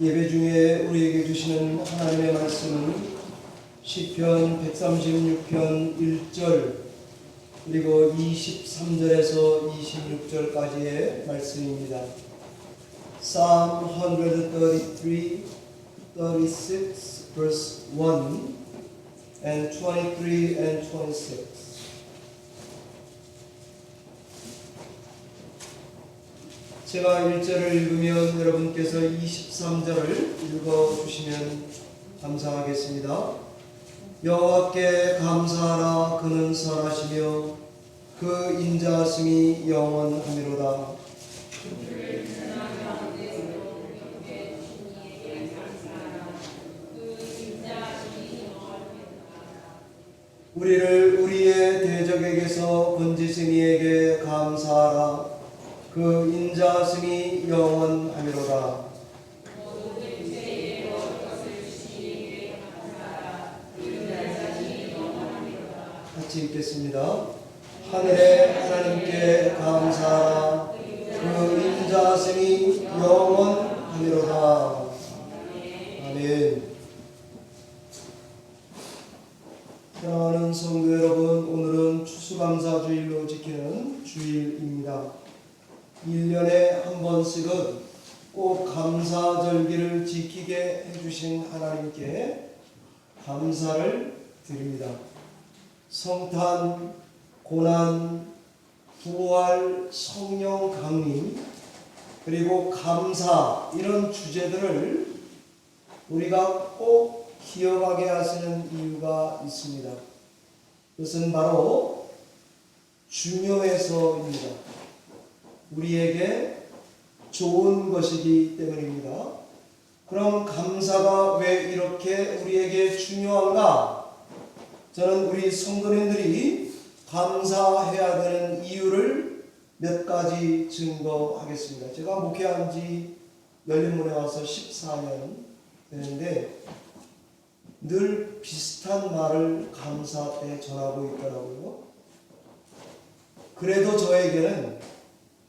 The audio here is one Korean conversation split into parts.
예배 중에 우리에게 주시는 하나님의 말씀은 시편 136편 1절 그리고 23절에서 26절까지의 말씀입니다. Psalm 133, 36 verse 1 and 23 and 26. 제가 1절을 읽으면 여러분께서 23절을 읽어주시면 감사하겠습니다. 여호와께 감사하라. 그는 선하시며 그 인자하심이 영원하미로다. 우리를 우리의 대적에게서 건지신 이에게 감사하라. 그 인자하심이 영원하미로다. 같이 읽겠습니다. 하늘의 하나님께 감사하라. 그 인자하심이 영원하미로다. 아멘. 사랑하는 성도 여러분, 오늘은 추수감사주일로 지키는 주일입니다. 1년에 한 번씩은 꼭 감사절기를 지키게 해주신 하나님께 감사를 드립니다. 성탄, 고난, 부활, 성령 강림, 그리고 감사, 이런 주제들을 우리가 꼭 기억하게 하시는 이유가 있습니다. 그것은 바로 중요해서입니다. 우리에게 좋은 것이기 때문입니다. 그럼 감사가 왜 이렇게 우리에게 중요한가? 저는 우리 성도님들이 감사해야 되는 이유를 몇 가지 증거하겠습니다. 제가 목회한 지 열린문에 와서 14년 되는데 늘 비슷한 말을 감사 때 전하고 있더라고요. 그래도 저에게는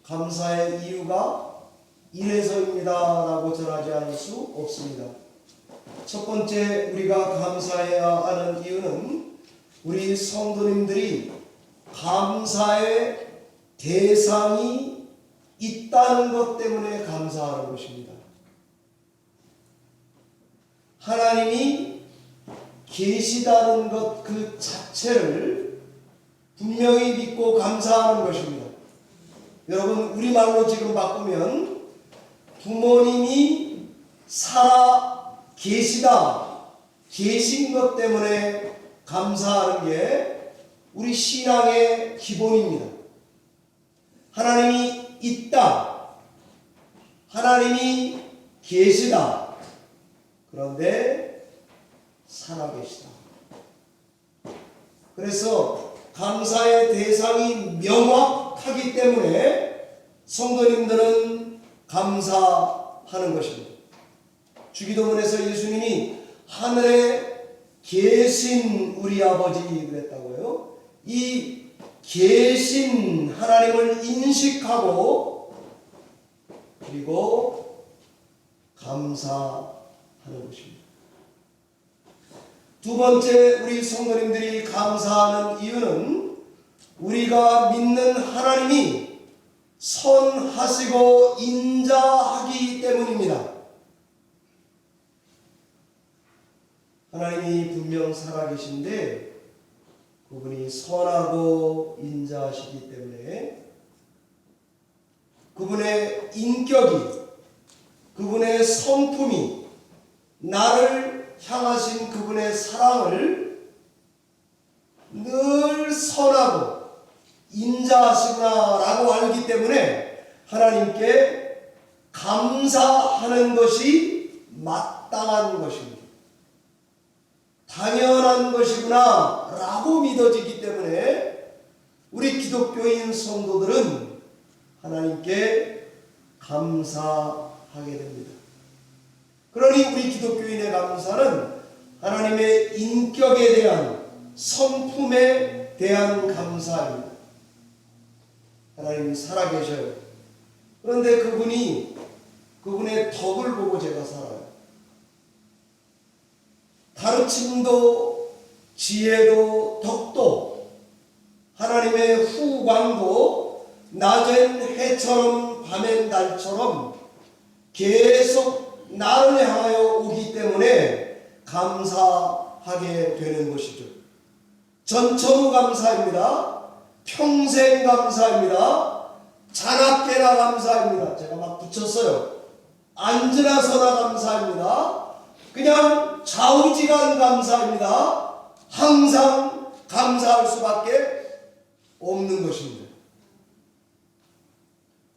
감사의 이유가 이래서입니다 라고 전하지 않을 수 없습니다. 첫 번째 우리가 감사해야 하는 이유는 우리 성도님들이 감사의 대상이 있다는 것 때문에 감사하는 것입니다. 하나님이 계시다는 것 그 자체를 분명히 믿고 감사하는 것입니다. 여러분, 우리말로 지금 바꾸면 부모님이 살아 계시다, 계신 것 때문에 감사하는 게 우리 신앙의 기본입니다. 하나님이 있다, 하나님이 계시다, 그런데 살아계시다. 그래서 감사의 대상이 명확하기 때문에 성도님들은 감사하는 것입니다. 주기도문에서 예수님이 하늘에 계신 우리 아버지 그랬다고요. 이 계신 하나님을 인식하고 그리고 감사하는 것입니다. 두 번째 우리 성도님들이 감사하는 이유는 우리가 믿는 하나님이 선하시고 인자하기 때문입니다. 하나님이 분명 살아계신데 그분이 선하고 인자하시기 때문에 그분의 인격이, 그분의 성품이, 나를 향하신 그분의 사랑을 늘 선하고 인자하시구나라고 알기 때문에 하나님께 감사하는 것이 마땅한 것입니다. 당연한 것이구나 라고 믿어지기 때문에 우리 기독교인 성도들은 하나님께 감사하게 됩니다. 그러니 우리 기독교인의 감사는 하나님의 인격에 대한, 성품에 대한 감사입니다. 하나님이 살아계셔요. 그런데 그분의 덕을 보고 제가 살아요. 가르침도 지혜도 덕도 하나님의 후광도 낮엔 해처럼 밤엔 달처럼 계속 나를 향하여 오기 때문에 감사하게 되는 것이죠. 전처무 감사입니다. 평생 감사입니다. 자나깨나 감사입니다. 제가 막 붙였어요. 앉으나 서나 감사입니다. 그냥 좌우지간 감사입니다. 항상 감사할 수밖에 없는 것입니다.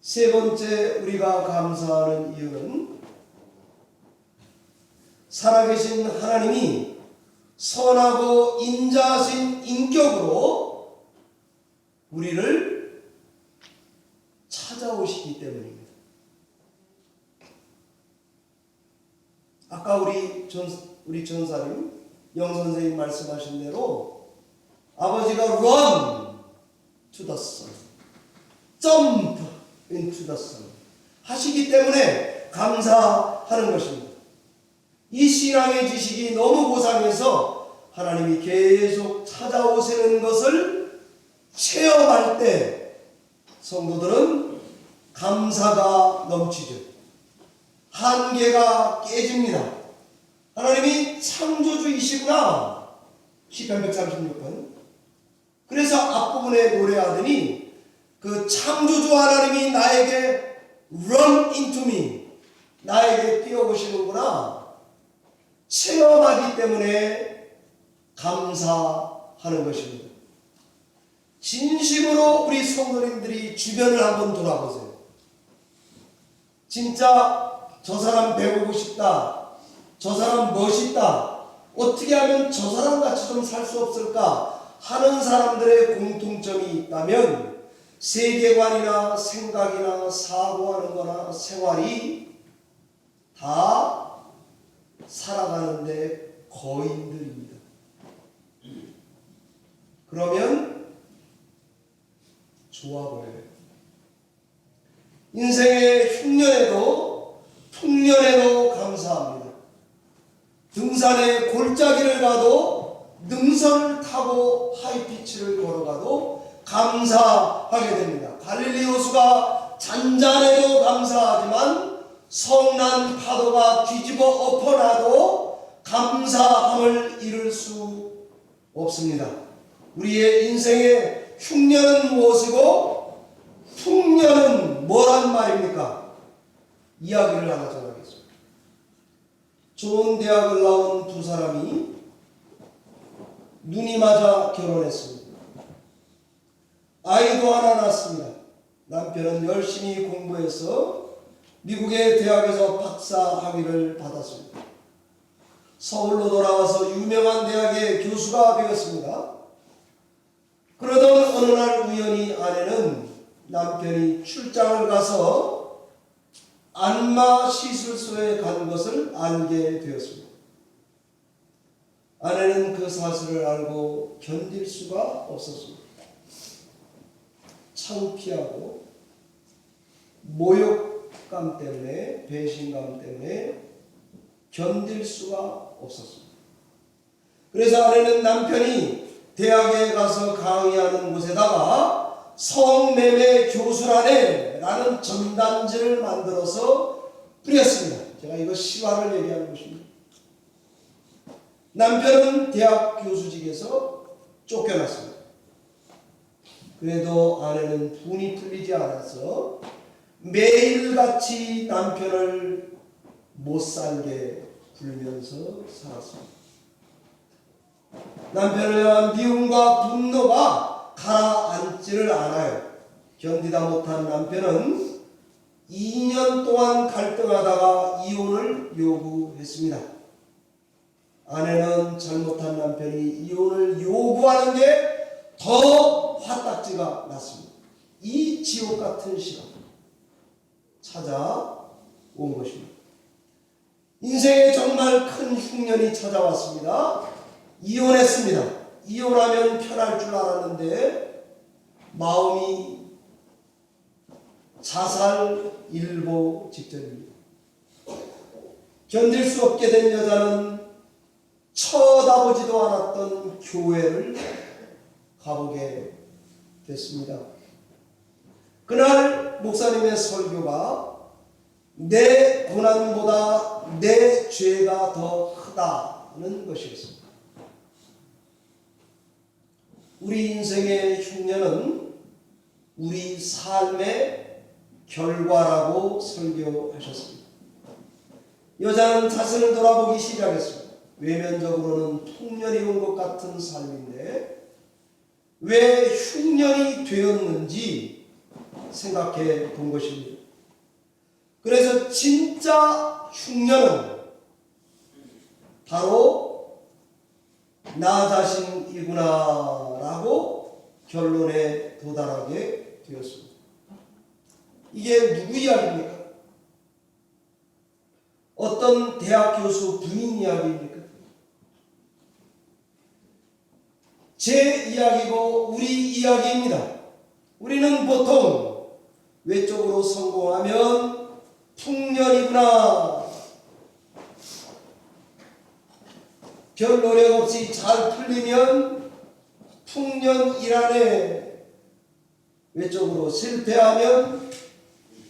세 번째 우리가 감사하는 이유는 살아계신 하나님이 선하고 인자하신 인격으로 우리를 찾아오시기 때문입니다. 아까 우리 전사님 영선생님 말씀하신 대로 아버지가 run to the sun, jump into the sun 하시기 때문에 감사하는 것입니다. 이 신앙의 지식이 너무 고상해서 하나님이 계속 찾아오시는 것을 체험할 때 성도들은 감사가 넘치죠. 한계가 깨집니다. 하나님이 창조주이시구나. 시편 136편. 그래서 앞부분에 노래하더니 그 창조주 하나님이 나에게 run into me, 나에게 뛰어오시는구나. 체험하기 때문에 감사하는 것입니다. 진심으로 우리 성도님들이 주변을 한번 돌아보세요. 진짜 저 사람 배우고 싶다, 저 사람 멋있다, 어떻게 하면 저 사람같이 좀 살 수 없을까 하는 사람들의 공통점이 있다면 세계관이나 생각이나 사고하는 거나 생활이 다 살아가는데 거인들입니다. 그러면 좋아 보여요. 인생의 흉년에도 풍년에도 감사합니다. 등산의 골짜기를 가도 능선을 타고 하이피치를 걸어가도 감사하게 됩니다. 갈릴리 호수가 잔잔해도 감사하지만 성난 파도가 뒤집어 엎어놔도 감사함을 잃을 수 없습니다. 우리의 인생의 흉년은 무엇이고 풍년은 뭐란 말입니까? 이야기를 하나 전하겠습니다. 좋은 대학을 나온 두 사람이 눈이 맞아 결혼했습니다. 아이도 하나 낳았습니다. 남편은 열심히 공부해서 미국의 대학에서 박사 학위를 받았습니다. 서울로 돌아와서 유명한 대학의 교수가 되었습니다. 그러던 어느 날 우연히 아내는 남편이 출장을 가서 안마 시술소에 간 것을 알게 되었습니다. 아내는 그 사실을 알고 견딜 수가 없었습니다. 창피하고 모욕감 때문에, 배신감 때문에 견딜 수가 없었습니다. 그래서 아내는 남편이 대학에 가서 강의하는 곳에다가 성매매 교수라네 라는 전단지를 만들어서 뿌렸습니다. 제가 이거 실화를 얘기하는 것입니다. 남편은 대학 교수직에서 쫓겨났습니다. 그래도 아내는 분이 풀리지 않아서 매일같이 남편을 못살게 굴면서 살았습니다. 남편을 향한 미움과 분노가 가라앉지를 않아요. 견디다 못한 남편은 2년 동안 갈등하다가 이혼을 요구했습니다. 아내는 잘못한 남편이 이혼을 요구하는 게 더 화딱지가 났습니다. 이 지옥 같은 시간 찾아온 것입니다. 인생에 정말 큰 흉년이 찾아왔습니다. 이혼했습니다. 이혼하면 편할 줄 알았는데 마음이 자살일보 직전입니다. 견딜 수 없게 된 여자는 쳐다보지도 않았던 교회를 가보게 됐습니다. 그날 목사님의 설교가 내 고난보다 내 죄가 더 크다는 것이었습니다. 우리 인생의 흉년은 우리 삶의 결과라고 설교하셨습니다. 여자는 자신을 돌아보기 시작했습니다. 외면적으로는 풍년이 온 것 같은 삶인데 왜 흉년이 되었는지 생각해 본 것입니다. 그래서 진짜 흉년은 바로 나 자신이구나 라고 결론에 도달하게 되었습니다. 이게 누구 이야기입니까? 어떤 대학 교수 부인 이야기입니까? 제 이야기고 우리 이야기입니다. 우리는 보통 외적으로 성공하면 풍년이구나, 별 노력 없이 잘 풀리면 풍년이라네, 외적으로 실패하면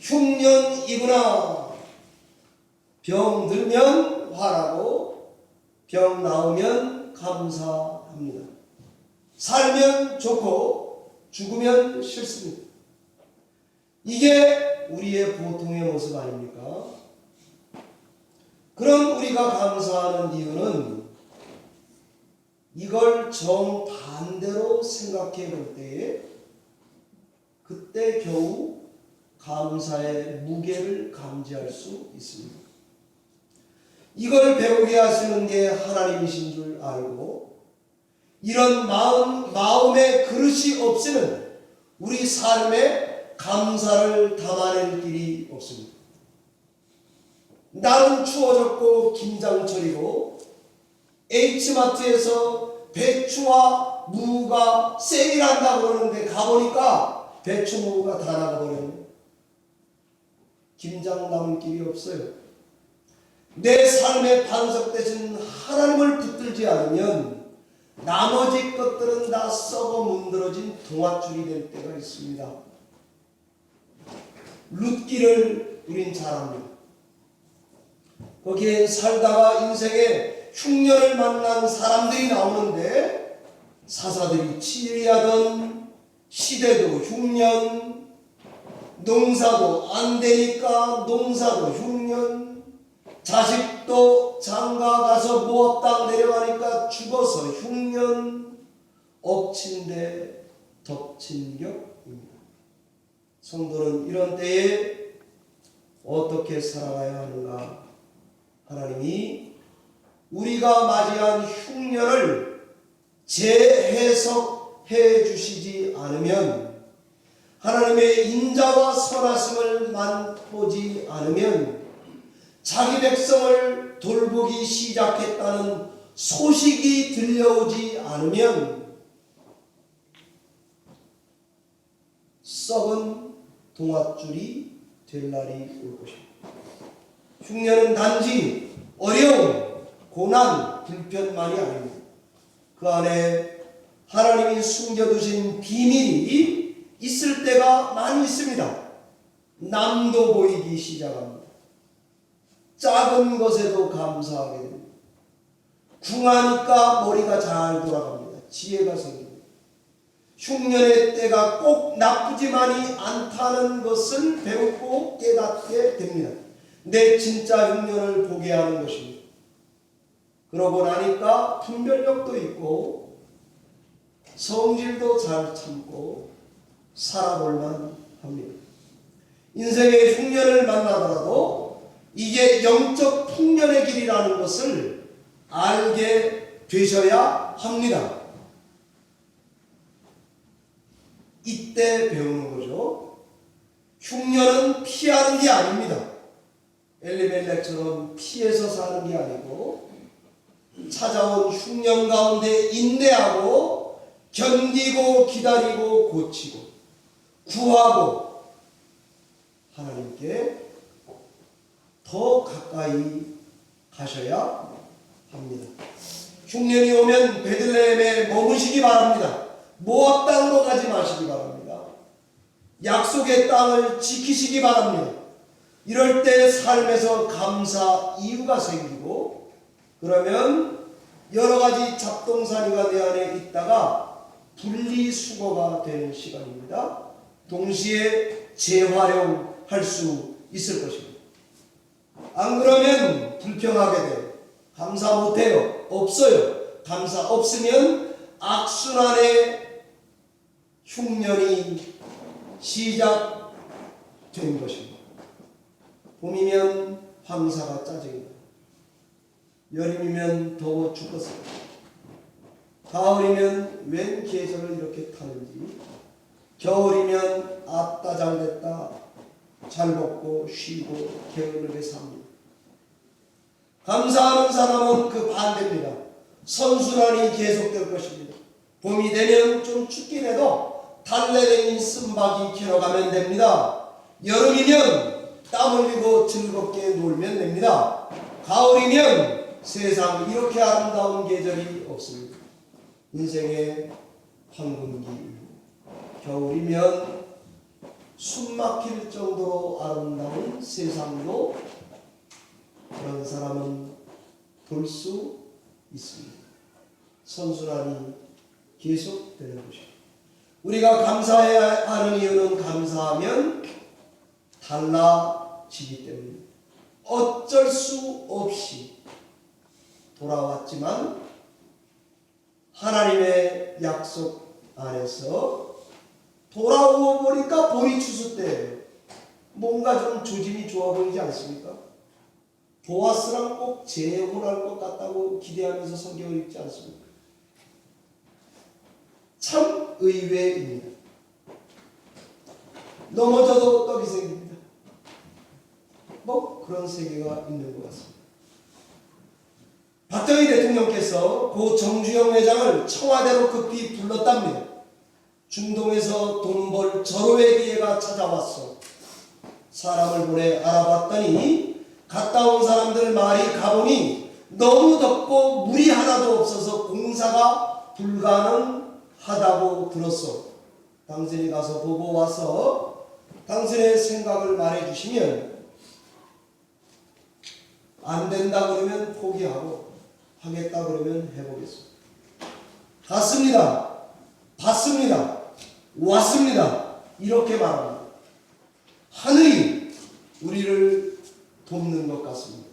흉년이구나, 병 들면 화나고 병 나오면 감사합니다. 살면 좋고 죽으면 싫습니다. 이게 우리의 보통의 모습 아닙니까? 그런 우리가 감사하는 이유는 이걸 정반대로 생각해 볼 때에 그때 겨우 감사의 무게를 감지할 수 있습니다. 이걸 배우게 하시는 게 하나님이신 줄 알고 이런 마음의 그릇이 없이는 우리 삶에 감사를 담아낼 길이 없습니다. 날은 추워졌고 김장철이고 H마트에서 배추와 무가 세일한다고 그러는데 가보니까 배추 무가 다 나가버렸네요. 김장 남은 길이 없어요. 내 삶에 반석되신 하나님을 붙들지 않으면 나머지 것들은 다 썩어 문드러진 동아줄이 될 때가 있습니다. 룻기를 우린 잘 압니다. 거기에 살다가 인생에 흉년을 만난 사람들이 나오는데 사사들이 치리하던 시대도 흉년, 농사도 안 되니까 농사도 흉년, 자식도 장가 가서 모압당 내려가니까 죽어서 흉년, 엎친 데 덮친 격입니다. 성도는 이런 때에 어떻게 살아가야 하는가? 하나님이 우리가 맞이한 흉년을 재해석해 주시지 않으면, 하나님의 인자와 선하심을 맛보지 않으면, 자기 백성을 돌보기 시작했다는 소식이 들려오지 않으면 썩은 동아줄이 될 날이 올 것입니다. 흉년은 단지 어려움, 고난, 불편만이 아닙니다. 그 안에 하나님이 숨겨두신 비밀이 있을 때가 많이 있습니다. 남도 보이기 시작합니다. 작은 것에도 감사하게 됩니다. 궁하니까 머리가 잘 돌아갑니다. 지혜가 생깁니다. 흉년의 때가 꼭 나쁘지만이 않다는 것을 배우고 깨닫게 됩니다. 내 진짜 흉년을 보게 하는 것입니다. 그러고 나니까 분별력도 있고 성질도 잘 참고 살아볼만 합니다. 인생의 흉년을 만나더라도 이게 영적 풍년의 길이라는 것을 알게 되셔야 합니다. 이때 배우는 거죠. 흉년은 피하는 게 아닙니다. 엘리멜렉처럼 피해서 사는 게 아니고 찾아온 흉년 가운데 인내하고 견디고 기다리고 고치고 구하고 하나님께 더 가까이 가셔야 합니다. 흉년이 오면 베들레헴에 머무시기 바랍니다. 모압 땅으로 가지 마시기 바랍니다. 약속의 땅을 지키시기 바랍니다. 이럴 때 삶에서 감사 이유가 생기고, 그러면 여러 가지 잡동사니가 내 안에 있다가 분리수거가 되는 시간입니다. 동시에 재활용할 수 있을 것입니다. 안 그러면 불평하게 돼요. 감사 못해요. 없어요. 감사 없으면 악순환의 흉년이 시작된 것입니다. 봄이면 황사가 짜증이 나요. 여름이면 더워 죽겠어요. 가을이면 웬 계절을 이렇게 타는지, 겨울이면 아따 잘됐다, 잘 먹고 쉬고 게으르게 삽니다. 감사하는 사람은 그 반대입니다. 선순환이 계속될 것입니다. 봄이 되면 좀 춥긴 해도 달래댕이 쓴바귀 캐러 가면 됩니다. 여름이면 땀 흘리고 즐겁게 놀면 됩니다. 가을이면 세상 이렇게 아름다운 계절이 없습니다. 인생의 황금기. 겨울이면 숨 막힐 정도로 아름다운 세상도 그런 사람은 볼 수 있습니다. 선순환이 계속되는 것입니다. 우리가 감사해야 하는 이유는 감사하면 달라지기 때문입니다. 어쩔 수 없이 돌아왔지만 하나님의 약속 안에서 돌아오고 보니까 보리 추수 때예요. 뭔가 좀 조짐이 좋아 보이지 않습니까? 보아스랑 꼭 재혼할 것 같다고 기대하면서 성경을 읽지 않습니까? 참 의외입니다. 넘어져도 떡이 생깁니다. 뭐 그런 세계가 있는 것 같습니다. 박정희 대통령께서 고 정주영 회장을 청와대로 급히 불렀답니다. 중동에서 돈 벌 절호의 기회가 찾아왔어. 사람을 보내 알아봤더니 갔다 온 사람들 말이 가보니 너무 덥고 물이 하나도 없어서 공사가 불가능하다고 들었어. 당신이 가서 보고 와서 당신의 생각을 말해주시면, 안 된다 그러면 포기하고 하겠다 그러면 해보겠습니다. 갔습니다. 봤습니다. 왔습니다. 이렇게 말합니다. 하늘이 우리를 돕는 것 같습니다.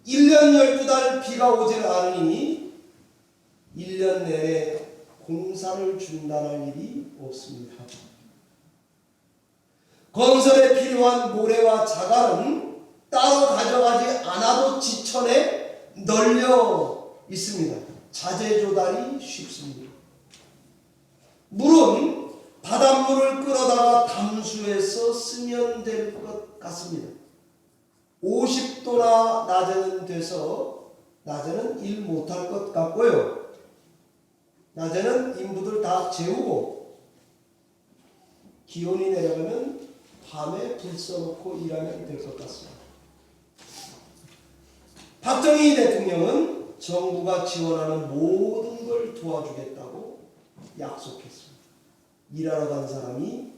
1년 12달 비가 오질 않으니 1년 내내 공사를 중단할 일이 없습니다. 건설에 필요한 모래와 자갈은 따로 가져가지 않아도 지천에 널려 있습니다. 자재 조달이 쉽습니다. 물은 바닷물을 끌어다가 담수해서 쓰면 될 것 같습니다. 50도나 낮에는 돼서 낮에는 일 못할 것 같고요. 낮에는 인부들 다 재우고 기온이 내려가면 밤에 불 써놓고 일하면 될 것 같습니다. 박정희 대통령은 정부가 지원하는 모든 걸 도와주겠다고 약속했습니다. 일하러 간 사람이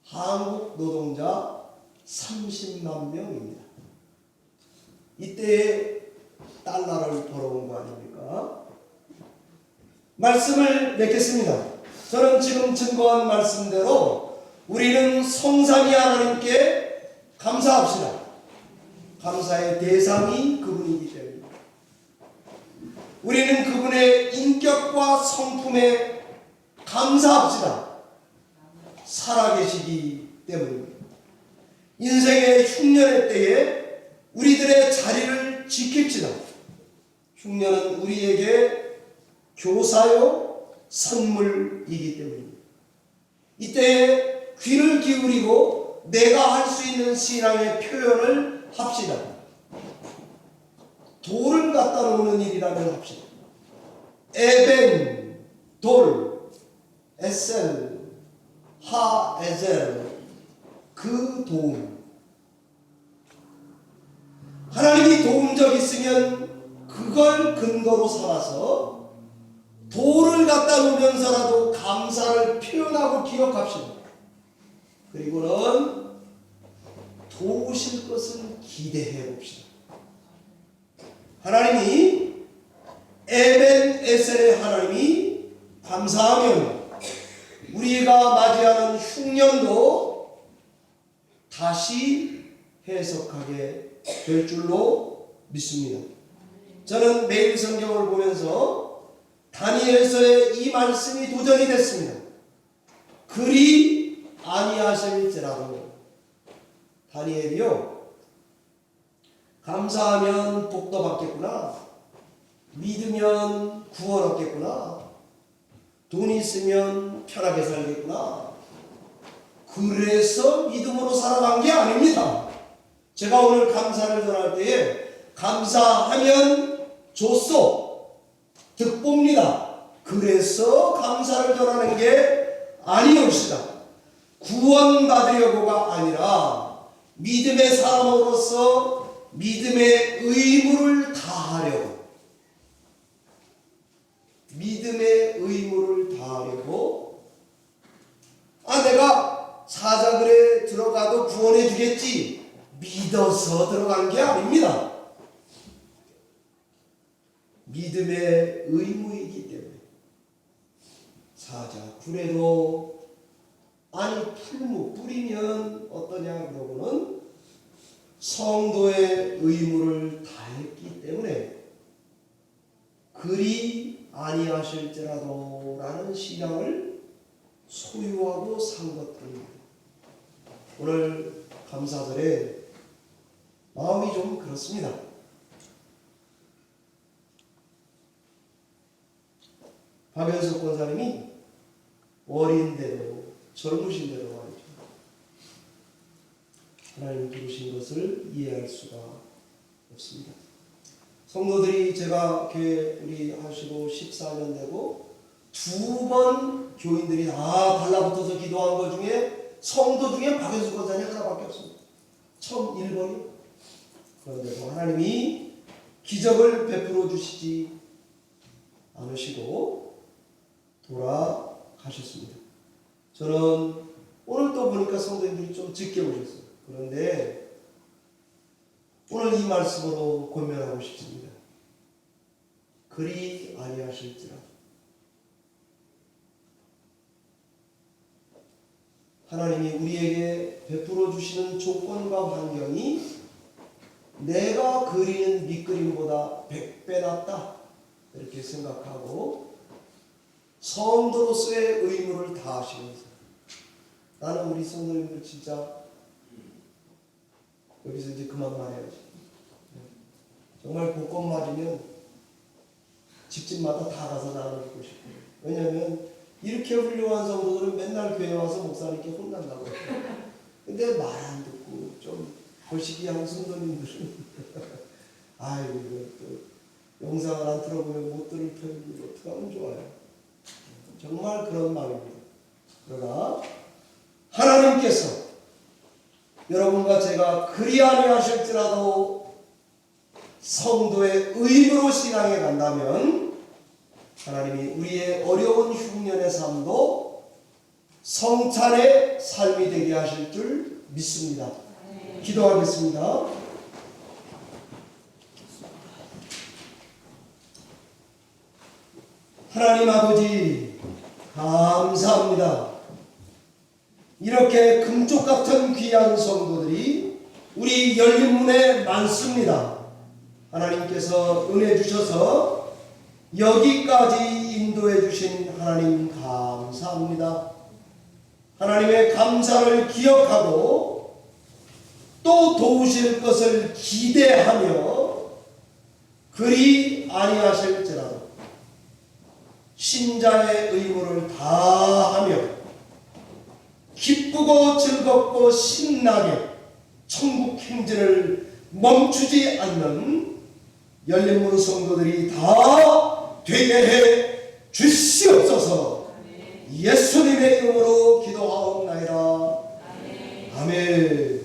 한국 노동자 30만 명입니다. 이때에 달러를 벌어온 거 아닙니까? 말씀을 맺겠습니다. 저는 지금 증거한 말씀대로 우리는 성삼위 하나님께 감사합시다. 감사의 대상이 그분이기 때문입니다. 우리는 그분의 인격과 성품에 감사합시다. 살아계시기 때문입니다. 인생의 흉년의 때에 우리들의 자리를 지킵시다. 흉년은 우리에게 교사요 선물이기 때문입니다. 이때에 귀를 기울이고 내가 할 수 있는 신앙의 표현을 합시다. 돌을 갖다 놓는 일이라면 합시다. 에벤, 돌, 에셀, 하에셀, 그 도움. 하나님이 도움적 있으면 그 갖다 놓으면서라도 감사를 표현하고 기억합시다. 그리고는 도우실 것은 기대해 봅시다. 하나님이 에벤 에셀의 하나님이 감사하면 우리가 맞이하는 흉년도 다시 해석하게 될 줄로 믿습니다. 저는 매일 성경을 보면서 다니엘서의 이 말씀이 도전이 됐습니다. 그리 아니하실지라도 다니엘이요, 감사하면 복도 받겠구나, 믿으면 구원 얻겠구나, 돈 있으면 편하게 살겠구나, 그래서 믿음으로 살아간 게 아닙니다. 제가 오늘 감사를 전할 때에 감사하면 줬소, 득봅니다. 그래서 감사를 전하는 게 아니옵시다. 구원받으려고가 아니라 믿음의 사람으로서 믿음의 의무를 다하려고, 믿음의 의무를 다하려고, 내가 사자굴에 들어가도 구원해 주겠지 믿어서 들어간 게 아닙니다. 믿음의 의무이기 때문에. 사자굴에도 풀무 뿌리면 어떠냐 그러고는 성도의 의무를 다했기 때문에 그리 아니하실지라도 라는 신앙을 소유하고 산 것들입니다. 오늘 감사절에 마음이 좀 그렇습니다. 박연석 권사님이 어린데도 젊으신데도 말이죠, 하나님 부르신 것을 이해할 수가 없습니다. 성도들이 제가 교회 우리 하시고 14년 되고 2번 교인들이 다 달라붙어서 기도한 것 중에 성도 중에 박연숙 권사님 하나밖에 없습니다. 처음 1번이요. 그런데도 하나님이 기적을 베풀어 주시지 않으시고 돌아가셨습니다. 저는 오늘 또 보니까 성도님들이 좀 늦게 오셨어요. 그런데 오늘 이 말씀으로 권면하고 싶습니다. 그리 아니하실지라도 하나님이 우리에게 베풀어 주시는 조건과 환경이 내가 그리는 밑그림보다 100배 낫다 이렇게 생각하고 성도로서의 의무를 다하시면서, 나는 우리 성도님들 진짜 여기서 이제 그만 말해야지. 정말 복권 맞으면 집집마다 다 가서 나눠주고 싶어요. 왜냐하면 이렇게 훌륭한 성도들은 맨날 교회 와서 목사님께 혼난다고 해요. 근데 말 안 듣고 좀 거시기한 성도님들은 아이고 이거 또 영상을 안 들어보면 못 들을 편인데 어떻게 하면 좋아요. 정말 그런 마음입니다. 그러나 하나님께서 여러분과 제가 그리 아니하실지라도 성도의 의무로 신앙에 간다면 하나님이 우리의 어려운 흉년의 삶도 성찬의 삶이 되게 하실 줄 믿습니다. 기도하겠습니다. 하나님 아버지 감사합니다. 이렇게 금쪽 같은 귀한 성도들이 우리 열린문에 많습니다. 하나님께서 은혜 주셔서 여기까지 인도해 주신 하나님 감사합니다. 하나님의 감사를 기억하고 또 도우실 것을 기대하며 그리 아니하실지라도 신자의 의무를 다하며 기쁘고 즐겁고 신나게 천국 행진을 멈추지 않는 열린문 성도들이 다 되게 해 주시옵소서. 예수님의 이름으로 기도하옵나이다. 아멘.